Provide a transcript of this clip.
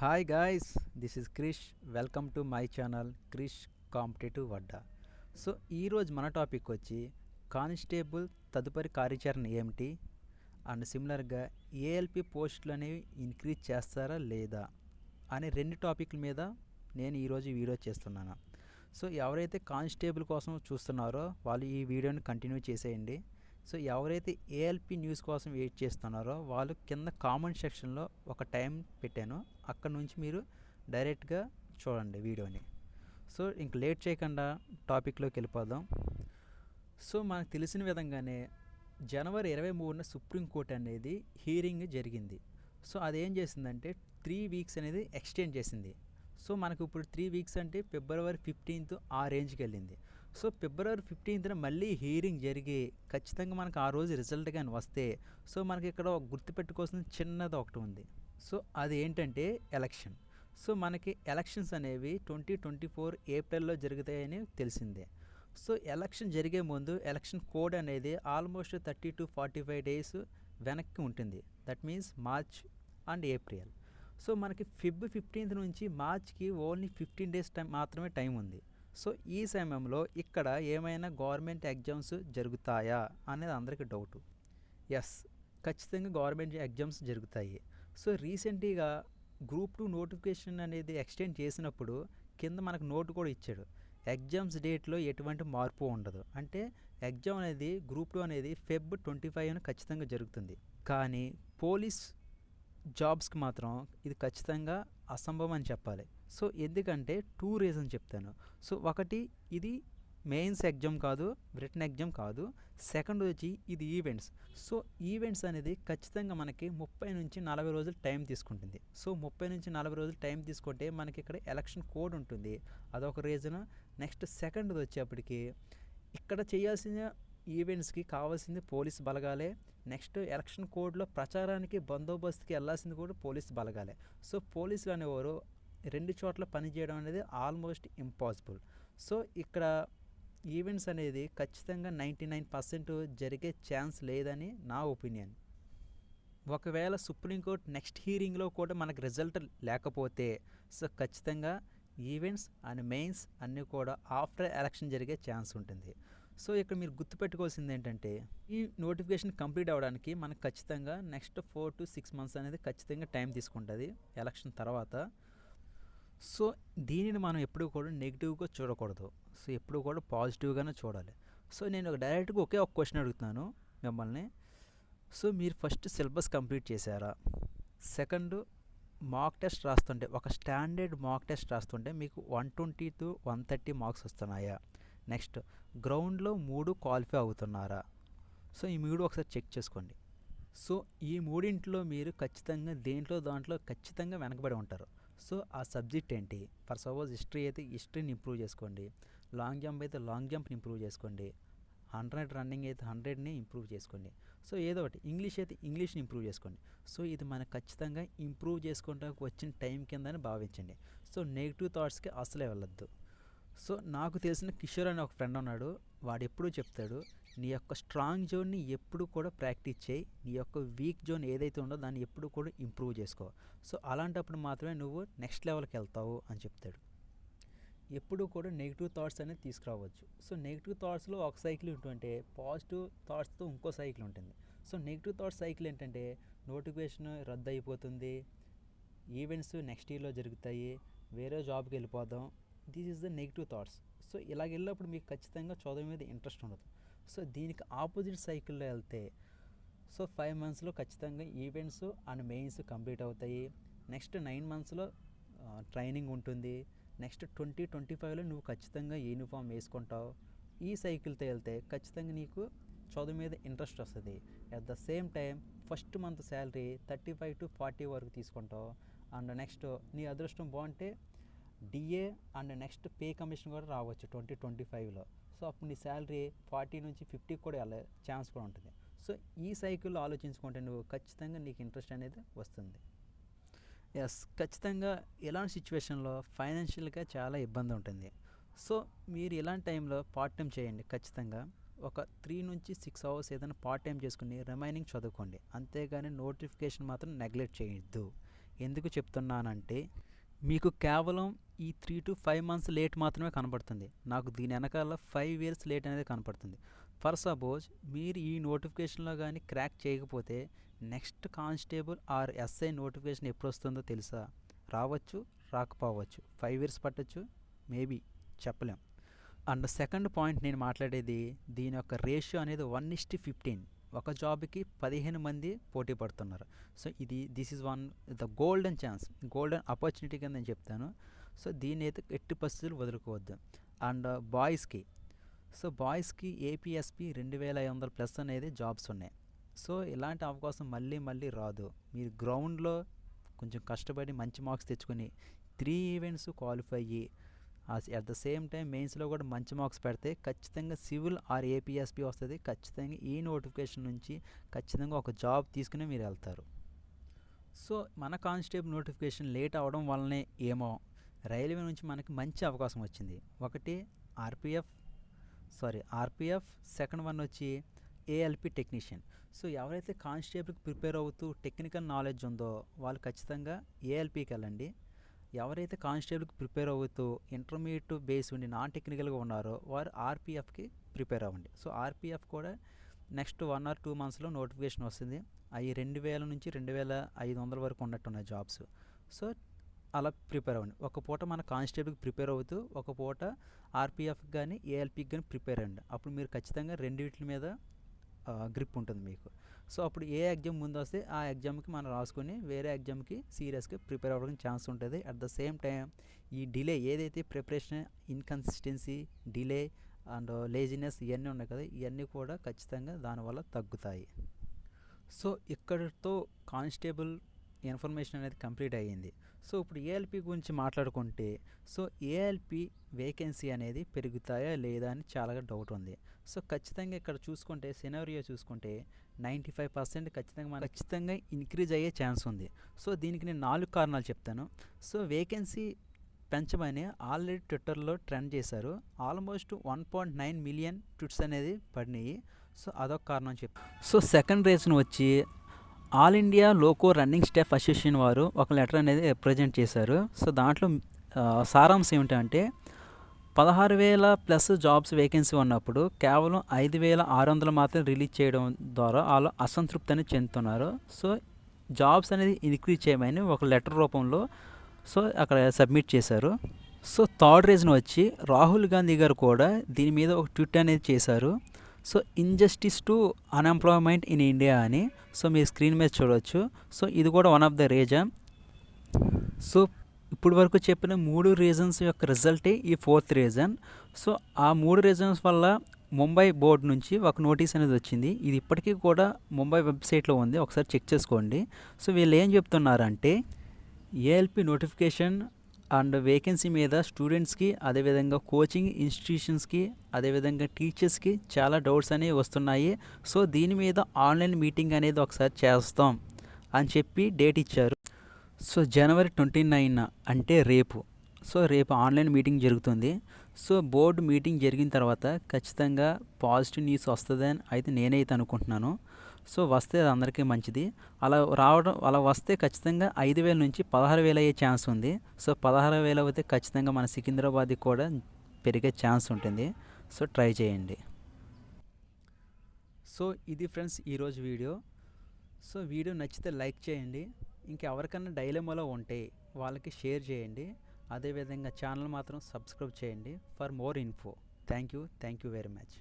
Hi guys, this is Krish. Welcome to my channel Krish competitive అడ్డా. So ఈరోజు మన topic వచ్చి కానిస్టేబుల్ తదుపరి కార్యాచరణ ఏమిటి అండ్ సిమిలర్గా ఏఎల్పి పోస్టులు అనేవి ఇంక్రీజ్ చేస్తారా లేదా అనే రెండు టాపిక్ల మీద నేను ఈరోజు వీడియో చేస్తున్నాను. సో ఎవరైతే కానిస్టేబుల్ కోసం చూస్తున్నారో వాళ్ళు ఈ వీడియోని కంటిన్యూ చేసేయండి. సో ఎవరైతే ఏఎల్పి న్యూస్ కోసం వెయిట్ చేస్తున్నారో వాళ్ళు కింద కామెంట్ సెక్షన్లో ఒక టైం పెట్టాను, అక్కడ నుంచి మీరు డైరెక్ట్గా చూడండి వీడియోని. సో ఇంక లేట్ చేయకుండా టాపిక్లోకి వెళ్ళిపోదాం. సో మనకు తెలిసిన విధంగానే జనవరి 23న సుప్రీంకోర్టు అనేది హీరింగ్ జరిగింది. సో అదేం చేసిందంటే 3 వీక్స్ అనేది ఎక్స్టెండ్ చేసింది. సో మనకు ఇప్పుడు 3 వీక్స్ అంటే ఫిబ్రవరి 15th ఆ రేంజ్కి వెళ్ళింది. సో ఫిబ్రవరి 15th మళ్ళీ హీరింగ్ జరిగి ఖచ్చితంగా మనకు ఆ రోజు రిజల్ట్ కానీ వస్తే సో మనకి ఇక్కడ గుర్తుపెట్టుకోవాల్సిన చిన్నది ఒకటి ఉంది. సో అది ఏంటంటే ఎలక్షన్. సో మనకి ఎలక్షన్స్ అనేవి 2024 ఏప్రిల్లో జరుగుతాయని తెలిసిందే. సో ఎలక్షన్ జరిగే ముందు ఎలక్షన్ కోడ్ అనేది ఆల్మోస్ట్ 30 to 45 days వెనక్కి ఉంటుంది. That means March and April. So మనకి ఫిబ్ 15th నుంచి మార్చ్కి ఓన్లీ 15 days మాత్రమే టైం ఉంది. సో ఈ సమయంలో ఇక్కడ ఏమైనా గవర్నమెంట్ ఎగ్జామ్స్ జరుగుతాయా అనేది అందరికీ డౌటు. ఎస్, ఖచ్చితంగా గవర్నమెంట్ ఎగ్జామ్స్ జరుగుతాయి. సో రీసెంట్గా గ్రూప్ 2 నోటిఫికేషన్ అనేది ఎక్స్టెండ్ చేసినప్పుడు కింద మనకు నోటు కూడా ఇచ్చాడు. ఎగ్జామ్స్ డేట్లో ఎటువంటి మార్పు ఉండదు. అంటే ఎగ్జామ్ అనేది గ్రూప్ 2 అనేది ఫెబ్ 25న ఖచ్చితంగా జరుగుతుంది. కానీ పోలీస్ జాబ్స్కి మాత్రం ఇది ఖచ్చితంగా అసంభవం అని చెప్పాలి. సో ఎందుకంటే 2 రీజన్స్ చెప్తాను. సో ఒకటి, ఇది మెయిన్స్ ఎగ్జామ్ కాదు, రిటన్ ఎగ్జామ్ కాదు. సెకండ్ వచ్చి ఇది ఈవెంట్స్. సో ఈవెంట్స్ అనేది ఖచ్చితంగా మనకి 30 నుంచి 40 రోజులు టైం తీసుకుంటుంది. సో 30 నుంచి 40 రోజులు టైం తీసుకుంటే మనకి ఇక్కడ ఎలక్షన్ కోడ్ ఉంటుంది, అదొక రీజన్. నెక్స్ట్ సెకండ్ది వచ్చేప్పటికి ఇక్కడ చేయాల్సిన ఈవెంట్స్కి కావాల్సింది పోలీస్ బలగాలే. నెక్స్ట్ ఎలక్షన్ కోడ్లో ప్రచారానికి బందోబస్తుకి వెళ్ళాల్సింది కూడా పోలీస్ బలగాలే. సో పోలీసులు అనేవారు 2 చోట్ల పనిచేయడం అనేది ఆల్మోస్ట్ ఇంపాసిబుల్. సో ఇక్కడ ఈవెంట్స్ అనేది ఖచ్చితంగా 99% జరిగే ఛాన్స్ లేదని నా ఒపీనియన్. ఒకవేళ సుప్రీంకోర్టు నెక్స్ట్ హీరింగ్లో కూడా మనకు రిజల్ట్ లేకపోతే సో ఖచ్చితంగా ఈవెంట్స్ అండ్ మెయిన్స్ అన్నీ కూడా ఆఫ్టర్ ఎలక్షన్ జరిగే ఛాన్స్ ఉంటుంది. సో ఇక్కడ మీరు గుర్తుపెట్టుకోవాల్సింది ఏంటంటే ఈ నోటిఫికేషన్ కంప్లీట్ అవ్వడానికి మనకు ఖచ్చితంగా నెక్స్ట్ 4 to 6 months అనేది ఖచ్చితంగా టైం తీసుకుంటుంది ఎలక్షన్ తర్వాత. సో దీనిని మనం ఎప్పుడు కూడా నెగిటివ్గా చూడకూడదు. సో ఎప్పుడు కూడా పాజిటివ్గానే చూడాలి. సో నేను డైరెక్ట్గా ఒకే ఒక క్వశ్చన్ అడుగుతున్నాను మిమ్మల్ని. సో మీరు ఫస్ట్ సిలబస్ కంప్లీట్ చేశారా? సెకండ్, మాక్ టెస్ట్ రాస్తుంటే ఒక స్టాండర్డ్ మాక్ టెస్ట్ రాస్తుంటే మీకు 120 to 130 మార్క్స్ వస్తున్నాయా? నెక్స్ట్, గ్రౌండ్లో 3 క్వాలిఫై అవుతున్నారా? సో ఈ 3 ఒకసారి చెక్ చేసుకోండి. సో ఈ మూడింట్లో మీరు ఖచ్చితంగా దాంట్లో ఖచ్చితంగా వెనకబడి ఉంటారు. సో ఆ సబ్జెక్ట్ ఏంటి? ఫర్ సపోజ్ హిస్టరీ అయితే హిస్టరీని ఇంప్రూవ్ చేసుకోండి, లాంగ్ జంప్ అయితే లాంగ్ జంప్ని ఇంప్రూవ్ చేసుకోండి, 100 రన్నింగ్ అయితే 100ని ఇంప్రూవ్ చేసుకోండి. సో ఏదో ఒకటి, ఇంగ్లీష్ అయితే ఇంగ్లీష్ని ఇంప్రూవ్ చేసుకోండి. సో ఇది మనకు ఖచ్చితంగా ఇంప్రూవ్ చేసుకోవడానికి వచ్చిన టైం కిందని భావించండి. సో నెగిటివ్ థాట్స్కి అసలే వెళ్ళొద్దు. సో నాకు తెలిసిన కిషోర్ అనే ఒక ఫ్రెండ్ ఉన్నాడు, వాడు ఎప్పుడూ చెప్తాడు, నీ యొక్క స్ట్రాంగ్ జోన్ని ఎప్పుడు కూడా ప్రాక్టీస్ చేయి, నీ యొక్క వీక్ జోన్ ఏదైతే ఉందో దాన్ని ఎప్పుడు కూడా ఇంప్రూవ్ చేసుకో. సో అలాంటప్పుడు మాత్రమే నువ్వు నెక్స్ట్ లెవెల్కి వెళ్తావు అని చెప్తాడు. ఎప్పుడు కూడా నెగిటివ్ థాట్స్ అనేది తీసుకురావచ్చు. సో నెగిటివ్ థాట్స్లో ఒక సైకిల్ ఉంటుంటే పాజిటివ్ థాట్స్తో ఇంకో సైకిల్ ఉంటుంది. సో నెగిటివ్ థాట్స్ సైకిల్ ఏంటంటే నోటిఫికేషన్ రద్దు అయిపోతుంది, ఈవెంట్స్ నెక్స్ట్ ఇయర్లో జరుగుతాయి, వేరే జాబ్కి వెళ్ళిపోదాం. This is the negative thoughts. So ఇలాగ వెళ్ళినప్పుడు మీకు ఖచ్చితంగా చదువు మీద ఇంట్రెస్ట్ ఉండదు. సో దీనికి ఆపోజిట్ సైకిల్లో వెళ్తే సో 5 monthsలో ఖచ్చితంగా ఈవెంట్స్ అండ్ మెయిన్స్ కంప్లీట్ అవుతాయి. నెక్స్ట్ 9 monthsలో ట్రైనింగ్ ఉంటుంది. నెక్స్ట్ 2025లో నువ్వు ఖచ్చితంగా యూనిఫామ్ వేసుకుంటావు. ఈ సైకిల్తో వెళ్తే ఖచ్చితంగా నీకు చదువు మీద ఇంట్రెస్ట్ వస్తుంది. At the same time first month salary 35 to 40 వరకు తీసుకుంటావు. అండ్ నెక్స్ట్ నీ అదృష్టం బాగుంటే DA and next pay commission కూడా రావచ్చు 2025లో. సో అప్పుడు నీ శాలరీ 40 నుంచి 50 కూడా వెళ్ళే ఛాన్స్ కూడా ఉంటుంది. సో ఈ సైకిల్లో ఆలోచించుకుంటే నువ్వు ఖచ్చితంగా నీకు ఇంట్రెస్ట్ అనేది వస్తుంది. ఎస్, ఖచ్చితంగా ఇలాంటి సిచ్యువేషన్లో ఫైనాన్షియల్గా చాలా ఇబ్బంది ఉంటుంది. సో మీరు ఇలాంటి టైంలో పార్ట్ టైం చేయండి. ఖచ్చితంగా ఒక 3 నుంచి 6 hours ఏదైనా పార్ట్ టైం చేసుకుని రిమైనింగ్ చదువుకోండి. అంతేగాని నోటిఫికేషన్ మాత్రం నెగ్లెక్ట్ చేయొద్దు. ఎందుకు చెప్తున్నానంటే మీకు కేవలం ఈ 3 to 5 months లేట్ మాత్రమే కనపడుతుంది. నాకు దీని వెనకాల 5 years లేట్ అనేది కనపడుతుంది. ఫర్ సపోజ్ మీరు ఈ నోటిఫికేషన్లో కానీ క్రాక్ చేయకపోతే next constable R SI notification ఎప్పుడు వస్తుందో తెలుసా? రావచ్చు, రాకపోవచ్చు, 5 years పట్టచ్చు, మేబీ చెప్పలేం. అండ్ సెకండ్ పాయింట్ నేను మాట్లాడేది దీని యొక్క రేషియో అనేది 1:15. ఒక జాబ్కి 15 మంది పోటీ పడుతున్నారు. So this is one the golden chance, golden opportunity కింద నేను చెప్తాను. సో దీన్ని అయితే ఎట్టి పరిస్థితులు వదులుకోవద్దు. అండ్ బాయ్స్కి ఏపీఎస్పి 2500+ అనేది జాబ్స్ ఉన్నాయి. సో ఇలాంటి అవకాశం మళ్ళీ మళ్ళీ రాదు. మీరు గ్రౌండ్లో కొంచెం కష్టపడి మంచి మార్క్స్ తెచ్చుకొని 3 ఈవెంట్స్ క్వాలిఫై అయ్యి అట్ ద సేమ్ టైం మెయిన్స్లో కూడా మంచి మార్క్స్ పెడితే ఖచ్చితంగా సివిల్ ఆర్ ఏపీఎస్పి వస్తుంది. ఖచ్చితంగా ఈ నోటిఫికేషన్ నుంచి ఖచ్చితంగా ఒక జాబ్ తీసుకుని మీరు వెళ్తారు. సో మన కానిస్టేబుల్ నోటిఫికేషన్ లేట్ అవ్వడం వల్లనే ఏమో రైల్వే నుంచి మనకి మంచి అవకాశం వచ్చింది. ఒకటి ఆర్పిఎఫ్, సెకండ్ వన్ వచ్చి ఏఎల్పి టెక్నీషియన్. సో ఎవరైతే కానిస్టేబుల్కి ప్రిపేర్ అవుతూ టెక్నికల్ నాలెడ్జ్ ఉందో వాళ్ళు ఖచ్చితంగా ఏఎల్పికి వెళ్ళండి. ఎవరైతే కానిస్టేబుల్కి ప్రిపేర్ అవుతూ ఇంటర్మీడియట్ బేస్ ఉండి నాన్ టెక్నికల్గా ఉన్నారో వారు ఆర్పిఎఫ్కి ప్రిపేర్ అవ్వండి. సో ఆర్పిఎఫ్ కూడా నెక్స్ట్ 1 or 2 monthsలో నోటిఫికేషన్ వస్తుంది. అవి 2000 నుంచి 2500 వరకు ఉన్నట్టున్నాయి జాబ్స్. సో అలా ప్రిపేర్ అవ్వండి. ఒక పూట మన కానిస్టేబుల్కి ప్రిపేర్ అవుతూ ఒక పూట ఆర్పిఎఫ్కి కానీ ఏఎల్పికి కానీ ప్రిపేర్ అవ్వండి. అప్పుడు మీరు ఖచ్చితంగా రెండింటి మీద గ్రిప్ ఉంటుంది మీకు. సో అప్పుడు ఏ ఎగ్జామ్ ముందు వస్తే ఆ ఎగ్జామ్కి మనం రాసుకొని వేరే ఎగ్జామ్కి సీరియస్గా ప్రిపేర్ అవ్వడానికి ఛాన్స్ ఉంటుంది. అట్ ద సేమ్ టైం ఈ డిలే ఏదైతే preparation inconsistency, delay and laziness ఇవన్నీ ఉన్నాయి కదా, ఇవన్నీ కూడా ఖచ్చితంగా దానివల్ల తగ్గుతాయి. సో ఇక్కడితో కానిస్టేబుల్ ఇన్ఫర్మేషన్ అనేది కంప్లీట్ అయ్యింది. సో ఇప్పుడు ఏఎల్పి గురించి మాట్లాడుకుంటే సో ఏఎల్పి వేకెన్సీ అనేది పెరుగుతాయా లేదా అని చాలా డౌట్ ఉంది. సో ఖచ్చితంగా ఇక్కడ చూసుకుంటే సినారియో చూసుకుంటే 95% ఖచ్చితంగా ఇంక్రీజ్ అయ్యే ఛాన్స్ ఉంది. సో దీనికి నేను 4 కారణాలు చెప్తాను. సో వేకెన్సీ పెంచమని ఆల్రెడీ ట్విట్టర్లో ట్రెండ్ చేశారు. ఆల్మోస్ట్ 1.9 million ట్వీట్స్ అనేది పడినాయి. సో అదొక కారణం చెప్తాను. సో సెకండ్ రీజన్ వచ్చి all India loco running staff association వారు ఒక లెటర్ అనేది రిప్రజెంట్ చేశారు. సో దాంట్లో సారాంశం ఏమిటంటే 16,000+ జాబ్స్ వేకెన్సీ ఉన్నప్పుడు కేవలం 5,600 మాత్రం రిలీజ్ చేయడం ద్వారా వాళ్ళు అసంతృప్తి అనేది చెందుతున్నారు. సో జాబ్స్ అనేది ఇంక్రీజ్ చేయమని ఒక లెటర్ రూపంలో సో అక్కడ సబ్మిట్ చేశారు. సో థర్డ్ రీజన్ వచ్చి రాహుల్ గాంధీ గారు కూడా దీని మీద ఒక ట్వీట్ అనేది చేశారు. So injustice to unemployment in India అని. సో మీరు స్క్రీన్ మీద చూడవచ్చు. సో ఇది కూడా one of the reason. So ఇప్పుడు వరకు చెప్పిన 3 రీజన్స్ యొక్క రిజల్టే ఈ 4th రీజన్. సో ఆ 3 రీజన్స్ వల్ల ముంబై బోర్డు నుంచి ఒక నోటీస్ అనేది వచ్చింది. ఇది ఇప్పటికీ కూడా ముంబై వెబ్సైట్లో ఉంది, ఒకసారి చెక్ చేసుకోండి. సో వీళ్ళు ఏం చెప్తున్నారంటే ఏఎల్పి నోటిఫికేషన్ అండ్ వేకెన్సీ మీద స్టూడెంట్స్కి, అదేవిధంగా కోచింగ్ ఇన్స్టిట్యూషన్స్కి, అదేవిధంగా టీచర్స్కి చాలా డౌట్స్ అనేవి వస్తున్నాయి. సో దీని మీద ఆన్లైన్ మీటింగ్ అనేది ఒకసారి చేస్తాం అని చెప్పి డేట్ ఇచ్చారు. సో January 29 అంటే రేపు. సో రేపు ఆన్లైన్ మీటింగ్ జరుగుతుంది. సో బోర్డు మీటింగ్ జరిగిన తర్వాత ఖచ్చితంగా పాజిటివ్ న్యూస్ వస్తుందని అయితే నేనైతే అనుకుంటున్నాను. సో వస్తే అది అందరికీ మంచిది. అలా వస్తే ఖచ్చితంగా 5,000 నుంచి 16,000 అయ్యే ఛాన్స్ ఉంది. సో 16,000 అయితే ఖచ్చితంగా మన సికింద్రాబాద్కి కూడా పెరిగే ఛాన్స్ ఉంటుంది. సో ట్రై చేయండి. సో ఇది ఫ్రెండ్స్ ఈరోజు వీడియో. సో వీడియో నచ్చితే లైక్ చేయండి. ఇంకెవరికైనా డైలమాలో ఉంటే వాళ్ళకి షేర్ చేయండి. అదేవిధంగా ఛానల్ మాత్రం సబ్స్క్రైబ్ చేయండి for more info. Thank you very much.